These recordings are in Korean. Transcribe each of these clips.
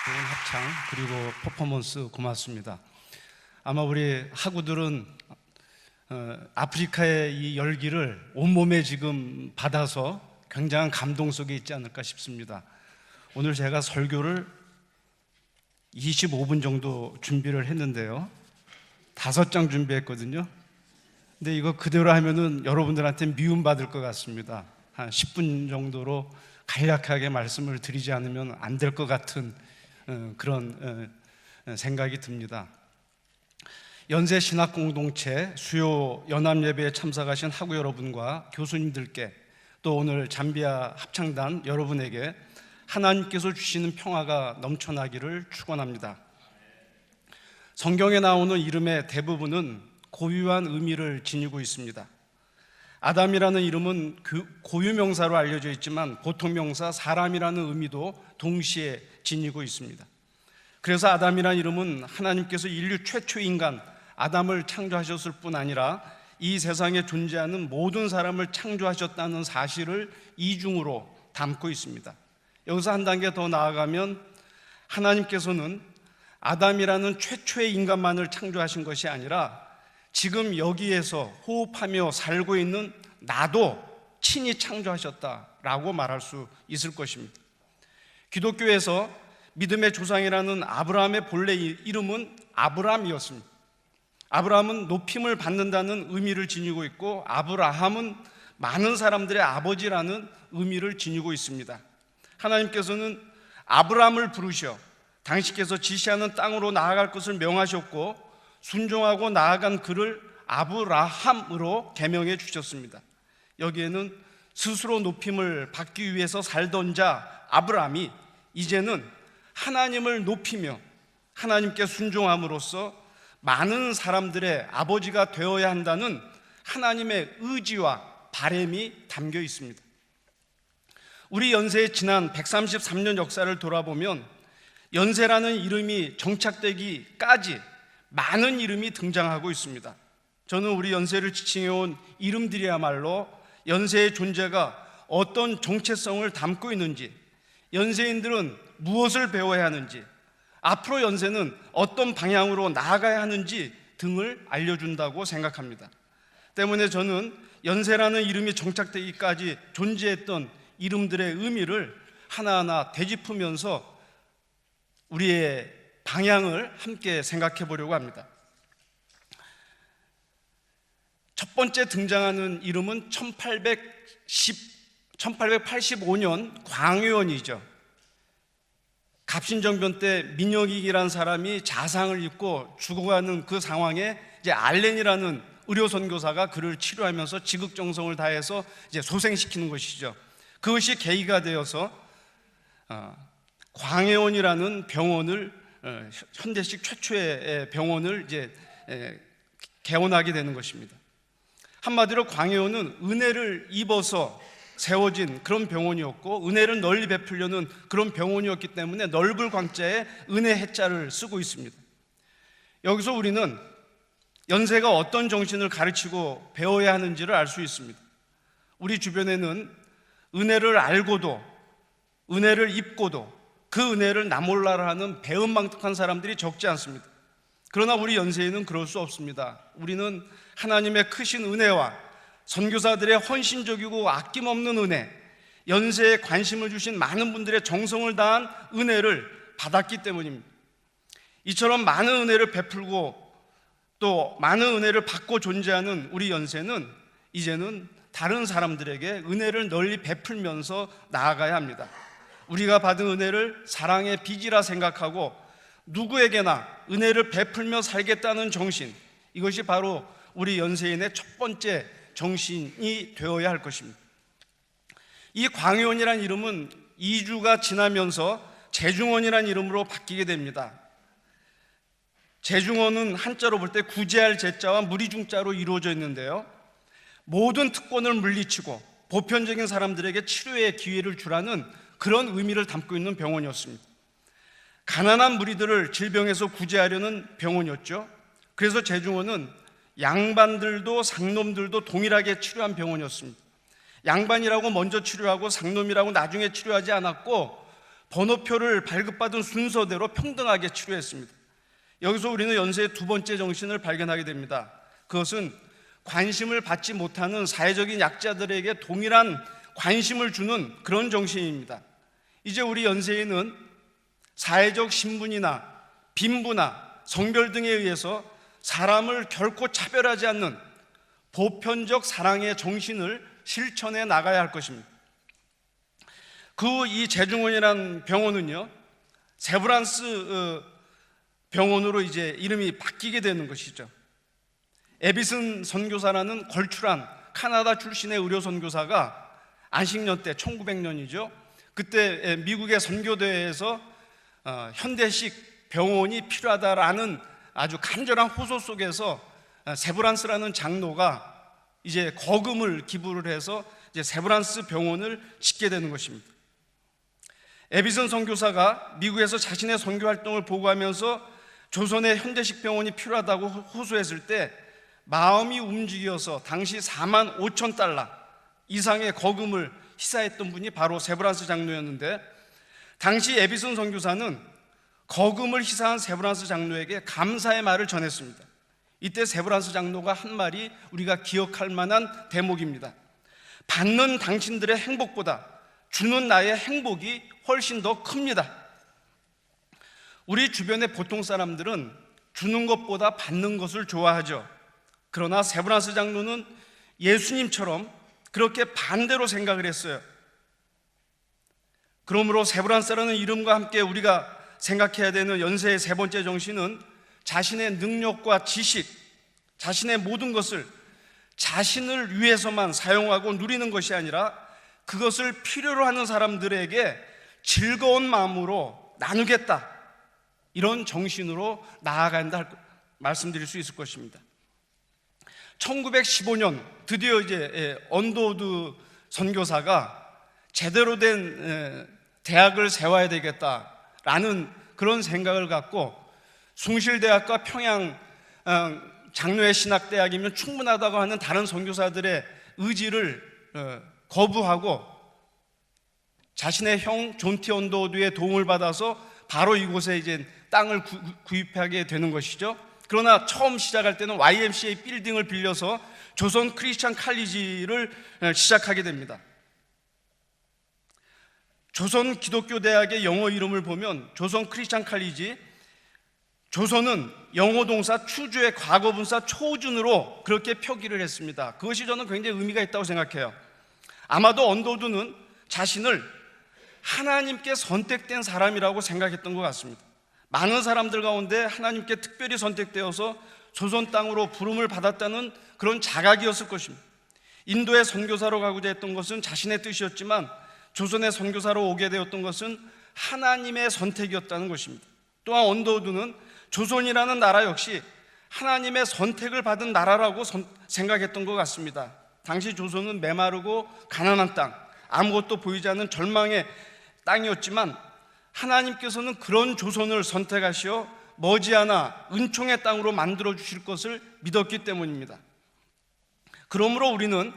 좋은 합창 그리고 퍼포먼스 고맙습니다. 아마 우리 학우들은 아프리카의 이 열기를 온몸에 지금 받아서 굉장한 감동 속에 있지 않을까 싶습니다. 오늘 제가 설교를 25분 정도 준비를 했는데요. 5장 준비했거든요. 근데 이거 그대로 하면은 여러분들한테 미움받을 것 같습니다. 한 10분 정도로 간략하게 말씀을 드리지 않으면 안 될 것 같은 그런 생각이 듭니다. 연세 신학 공동체 수요 연합 예배에 참석하신 학우 여러분과 교수님들께, 또 오늘 잠비아 합창단 여러분에게 하나님께서 주시는 평화가 넘쳐나기를 축원합니다. 성경에 나오는 이름의 대부분은 고유한 의미를 지니고 있습니다. 아담이라는 이름은 고유명사로 알려져 있지만 보통명사 사람이라는 의미도 동시에 지니고 있습니다. 그래서 아담이라는 이름은 하나님께서 인류 최초 인간 아담을 창조하셨을 뿐 아니라 이 세상에 존재하는 모든 사람을 창조하셨다는 사실을 이중으로 담고 있습니다. 여기서 한 단계 더 나아가면 하나님께서는 아담이라는 최초의 인간만을 창조하신 것이 아니라 지금 여기에서 호흡하며 살고 있는 나도 친히 창조하셨다라고 말할 수 있을 것입니다. 기독교에서 믿음의 조상이라는 아브라함의 본래 이름은 아브람이었습니다. 아브라함은 높임을 받는다는 의미를 지니고 있고 아브라함은 많은 사람들의 아버지라는 의미를 지니고 있습니다. 하나님께서는 아브라함을 부르셔 당신께서 지시하는 땅으로 나아갈 것을 명하셨고 순종하고 나아간 그를 아브라함으로 계명해 주셨습니다. 여기에는 스스로 높임을 받기 위해서 살던 자 아브라함이 이제는 하나님을 높이며 하나님께 순종함으로써 많은 사람들의 아버지가 되어야 한다는 하나님의 의지와 바람이 담겨 있습니다. 우리 연세의 지난 133년 역사를 돌아보면 연세라는 이름이 정착되기까지 많은 이름이 등장하고 있습니다. 저는 우리 연세를 지칭해온 이름들이야말로 연세의 존재가 어떤 정체성을 담고 있는지, 연세인들은 무엇을 배워야 하는지, 앞으로 연세는 어떤 방향으로 나아가야 하는지 등을 알려준다고 생각합니다. 때문에 저는 연세라는 이름이 정착되기까지 존재했던 이름들의 의미를 하나하나 되짚으면서 우리의 방향을 함께 생각해 보려고 합니다. 첫 번째 등장하는 이름은 1885년 광해원이죠. 갑신정변 때 민혁익이라는 사람이 자상을 입고 죽어가는 그 상황에 이제 알렌이라는 의료 선교사가 그를 치료하면서 지극정성을 다해서 이제 소생시키는 것이죠. 그것이 계기가 되어서 광해원이라는 병원을 현대식 최초의 병원을 이제 개원하게 되는 것입니다. 한마디로 광해원은 은혜를 입어서 세워진 그런 병원이었고 은혜를 널리 베풀려는 그런 병원이었기 때문에 넓을 광자에 은혜 해자를 쓰고 있습니다. 여기서 우리는 연세가 어떤 정신을 가르치고 배워야 하는지를 알 수 있습니다. 우리 주변에는 은혜를 알고도 은혜를 입고도 그 은혜를 나몰라라 하는 배은망덕한 사람들이 적지 않습니다. 그러나 우리 연세에는 그럴 수 없습니다. 우리는 하나님의 크신 은혜와 선교사들의 헌신적이고 아낌없는 은혜, 연세에 관심을 주신 많은 분들의 정성을 다한 은혜를 받았기 때문입니다. 이처럼 많은 은혜를 베풀고 또 많은 은혜를 받고 존재하는 우리 연세는 이제는 다른 사람들에게 은혜를 널리 베풀면서 나아가야 합니다. 우리가 받은 은혜를 사랑의 빚이라 생각하고 누구에게나 은혜를 베풀며 살겠다는 정신, 이것이 바로 우리 연세인의 첫 번째 정신이 되어야 할 것입니다. 이 광해원이라는 이름은 2주가 지나면서 재중원이라는 이름으로 바뀌게 됩니다. 재중원은 한자로 볼 때 구제할 제자와 무리중자로 이루어져 있는데요, 모든 특권을 물리치고 보편적인 사람들에게 치료의 기회를 주라는 그런 의미를 담고 있는 병원이었습니다. 가난한 무리들을 질병에서 구제하려는 병원이었죠. 그래서 재중원은 양반들도 상놈들도 동일하게 치료한 병원이었습니다. 양반이라고 먼저 치료하고 상놈이라고 나중에 치료하지 않았고 번호표를 발급받은 순서대로 평등하게 치료했습니다. 여기서 우리는 연세의 두 번째 정신을 발견하게 됩니다. 그것은 관심을 받지 못하는 사회적인 약자들에게 동일한 관심을 주는 그런 정신입니다. 이제 우리 연세에는 사회적 신분이나 빈부나 성별 등에 의해서 사람을 결코 차별하지 않는 보편적 사랑의 정신을 실천해 나가야 할 것입니다. 이 재중원이라는 병원은요, 세브란스 병원으로 이제 이름이 바뀌게 되는 것이죠. 에비슨 선교사라는 걸출한 카나다 출신의 의료 선교사가 안식년 때 1900년이죠. 그때 미국의 선교대회에서 현대식 병원이 필요하다라는 아주 간절한 호소 속에서 세브란스라는 장로가 이제 거금을 기부를 해서 이제 세브란스 병원을 짓게 되는 것입니다. 에비슨 선교사가 미국에서 자신의 선교 활동을 보고하면서 조선의 현대식 병원이 필요하다고 호소했을 때 마음이 움직여서 당시 4만 5천 달러 이상의 거금을 희사했던 분이 바로 세브란스 장로였는데, 당시 에비슨 선교사는 거금을 희사한 세브란스 장로에게 감사의 말을 전했습니다. 이때 세브란스 장로가 한 말이 우리가 기억할 만한 대목입니다. 받는 당신들의 행복보다 주는 나의 행복이 훨씬 더 큽니다. 우리 주변의 보통 사람들은 주는 것보다 받는 것을 좋아하죠. 그러나 세브란스 장로는 예수님처럼 그렇게 반대로 생각을 했어요. 그러므로 세브란스라는 이름과 함께 우리가 생각해야 되는 연세의 세 번째 정신은 자신의 능력과 지식, 자신의 모든 것을 자신을 위해서만 사용하고 누리는 것이 아니라 그것을 필요로 하는 사람들에게 즐거운 마음으로 나누겠다, 이런 정신으로 나아간다 말씀드릴 수 있을 것입니다. 1915년 드디어 이제 언더우드 선교사가 제대로 된 대학을 세워야 되겠다라는 그런 생각을 갖고 숭실대학과 평양 장로회 신학대학이면 충분하다고 하는 다른 선교사들의 의지를 거부하고 자신의 형 존 T 언더우드의 도움을 받아서 바로 이곳에 이제 땅을 구입하게 되는 것이죠. 그러나 처음 시작할 때는 YMCA 빌딩을 빌려서 조선 크리스천 칼리지를 시작하게 됩니다. 조선 기독교 대학의 영어 이름을 보면 조선 크리스천 칼리지, 조선은 영어 동사 추주의 과거분사 초준으로 그렇게 표기를 했습니다. 그것이 저는 굉장히 의미가 있다고 생각해요. 아마도 언더우드는 자신을 하나님께 선택된 사람이라고 생각했던 것 같습니다. 많은 사람들 가운데 하나님께 특별히 선택되어서 조선 땅으로 부름을 받았다는 그런 자각이었을 것입니다. 인도의 선교사로 가고자 했던 것은 자신의 뜻이었지만 조선의 선교사로 오게 되었던 것은 하나님의 선택이었다는 것입니다. 또한 언더우드는 조선이라는 나라 역시 하나님의 선택을 받은 나라라고 생각했던 것 같습니다. 당시 조선은 메마르고 가난한 땅, 아무것도 보이지 않는 절망의 땅이었지만 하나님께서는 그런 조선을 선택하시어 머지않아 은총의 땅으로 만들어 주실 것을 믿었기 때문입니다. 그러므로 우리는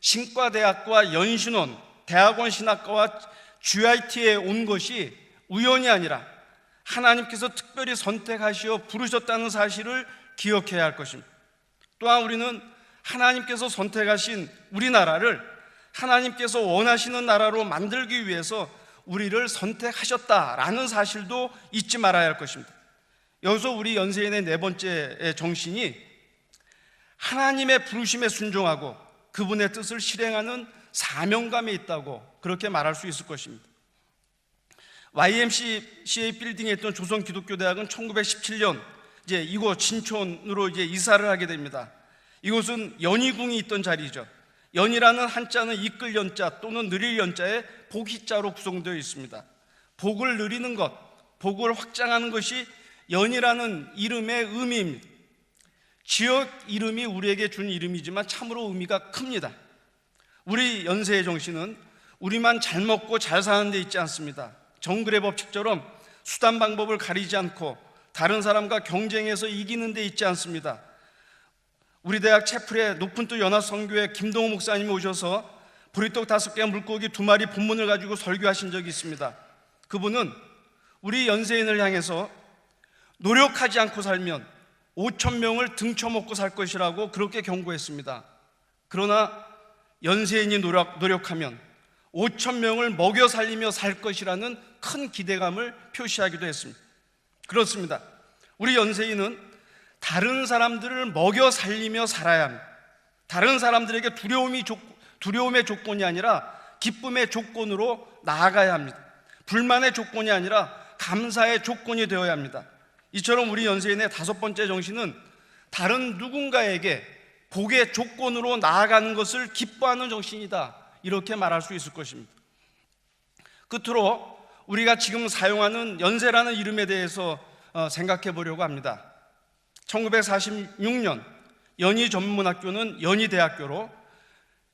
신과대학과 연신원, 대학원 신학과와 GIT에 온 것이 우연이 아니라 하나님께서 특별히 선택하시어 부르셨다는 사실을 기억해야 할 것입니다. 또한 우리는 하나님께서 선택하신 우리나라를 하나님께서 원하시는 나라로 만들기 위해서 우리를 선택하셨다라는 사실도 잊지 말아야 할 것입니다. 여기서 우리 연세인의 네 번째 정신이 하나님의 부르심에 순종하고 그분의 뜻을 실행하는 사명감에 있다고 그렇게 말할 수 있을 것입니다. YMCA 빌딩에 있던 조선 기독교 대학은 1917년 이제 이곳 신촌으로 이제 이사를 하게 됩니다. 이곳은 연희궁이 있던 자리죠. 연이라는 한자는 이끌 연자 또는 느릴 연자에 복희자로 구성되어 있습니다. 복을 누리는 것, 복을 확장하는 것이 연이라는 이름의 의미입니다. 지역 이름이 우리에게 준 이름이지만 참으로 의미가 큽니다. 우리 연세의 정신은 우리만 잘 먹고 잘 사는 데 있지 않습니다. 정글의 법칙처럼 수단 방법을 가리지 않고 다른 사람과 경쟁해서 이기는 데 있지 않습니다. 우리 대학 채플에 높은 뜻 연합선교회 김동호 목사님이 오셔서 보리떡 5개, 물고기 2마리 본문을 가지고 설교하신 적이 있습니다. 그분은 우리 연세인을 향해서 노력하지 않고 살면 5,000명을 등쳐먹고 살 것이라고 그렇게 경고했습니다. 그러나 연세인이 노력하면 5,000명을 먹여 살리며 살 것이라는 큰 기대감을 표시하기도 했습니다. 그렇습니다. 우리 연세인은 다른 사람들을 먹여 살리며 살아야 합니다. 다른 사람들에게 두려움의 조건이 아니라 기쁨의 조건으로 나아가야 합니다. 불만의 조건이 아니라 감사의 조건이 되어야 합니다. 이처럼 우리 연세인의 5번째 정신은 다른 누군가에게 복의 조건으로 나아가는 것을 기뻐하는 정신이다, 이렇게 말할 수 있을 것입니다. 끝으로 우리가 지금 사용하는 연세라는 이름에 대해서 생각해 보려고 합니다. 1946년 연희전문학교는 연희대학교로,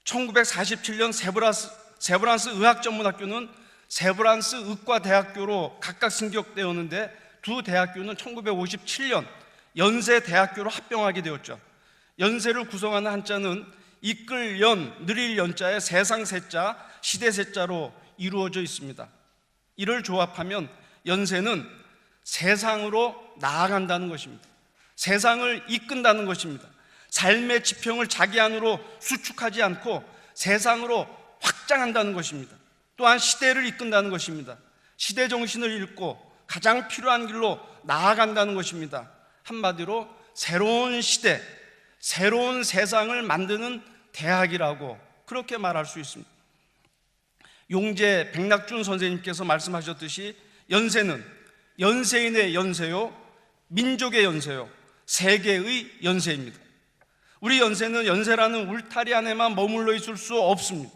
1947년 세브란스 의학전문학교는 세브란스 의과대학교로 각각 승격되었는데, 두 대학교는 1957년 연세대학교로 합병하게 되었죠. 연세를 구성하는 한자는 이끌 연, 느릴 연자에 세상 세자, 시대 세자로 이루어져 있습니다. 이를 조합하면 연세는 세상으로 나아간다는 것입니다. 세상을 이끈다는 것입니다. 삶의 지평을 자기 안으로 수축하지 않고 세상으로 확장한다는 것입니다. 또한 시대를 이끈다는 것입니다. 시대 정신을 읽고 가장 필요한 길로 나아간다는 것입니다. 한마디로 새로운 시대, 새로운 세상을 만드는 대학이라고 그렇게 말할 수 있습니다. 용재 백낙준 선생님께서 말씀하셨듯이 연세는 연세인의 연세요, 민족의 연세요, 세계의 연세입니다. 우리 연세는 연세라는 울타리 안에만 머물러 있을 수 없습니다.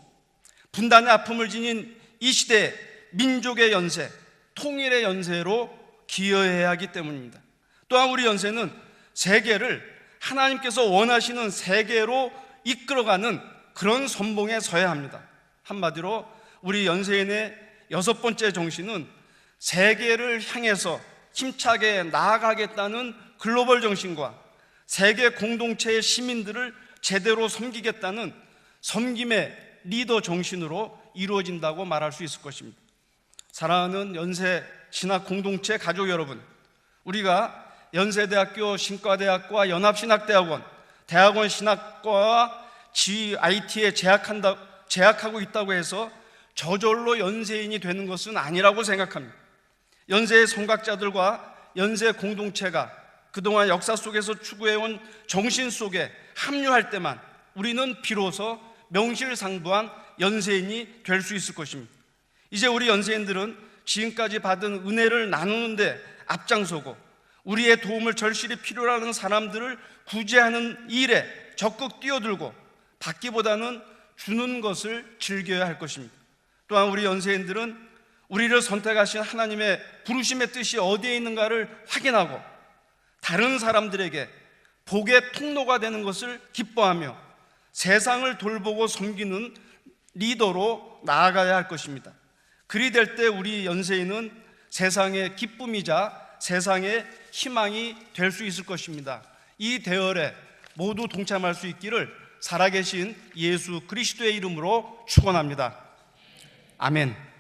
분단의 아픔을 지닌 이 시대에 민족의 연세, 통일의 연세로 기여해야 하기 때문입니다. 또한 우리 연세는 세계를 하나님께서 원하시는 세계로 이끌어가는 그런 선봉에 서야 합니다. 한마디로 우리 연세인의 6번째 정신은 세계를 향해서 힘차게 나아가겠다는 글로벌 정신과 세계 공동체의 시민들을 제대로 섬기겠다는 섬김의 리더 정신으로 이루어진다고 말할 수 있을 것입니다. 사랑하는 연세 신학 공동체 가족 여러분, 우리가 연세대학교 신과대학과 연합신학대학원, 대학원 신학과와 GIT에 재학하고 있다고 해서 저절로 연세인이 되는 것은 아니라고 생각합니다. 연세의 성각자들과 연세 공동체가 그동안 역사 속에서 추구해온 정신 속에 합류할 때만 우리는 비로소 명실상부한 연세인이 될 수 있을 것입니다. 이제 우리 연세인들은 지금까지 받은 은혜를 나누는 데 앞장서고 우리의 도움을 절실히 필요로 하는 사람들을 구제하는 일에 적극 뛰어들고 받기보다는 주는 것을 즐겨야 할 것입니다. 또한 우리 연세인들은 우리를 선택하신 하나님의 부르심의 뜻이 어디에 있는가를 확인하고 다른 사람들에게 복의 통로가 되는 것을 기뻐하며 세상을 돌보고 섬기는 리더로 나아가야 할 것입니다. 그리 될 때 우리 연세인은 세상의 기쁨이자 세상의 희망이 될 수 있을 것입니다. 이 대열에 모두 동참할 수 있기를 살아계신 예수 그리스도의 이름으로 축원합니다. 아멘.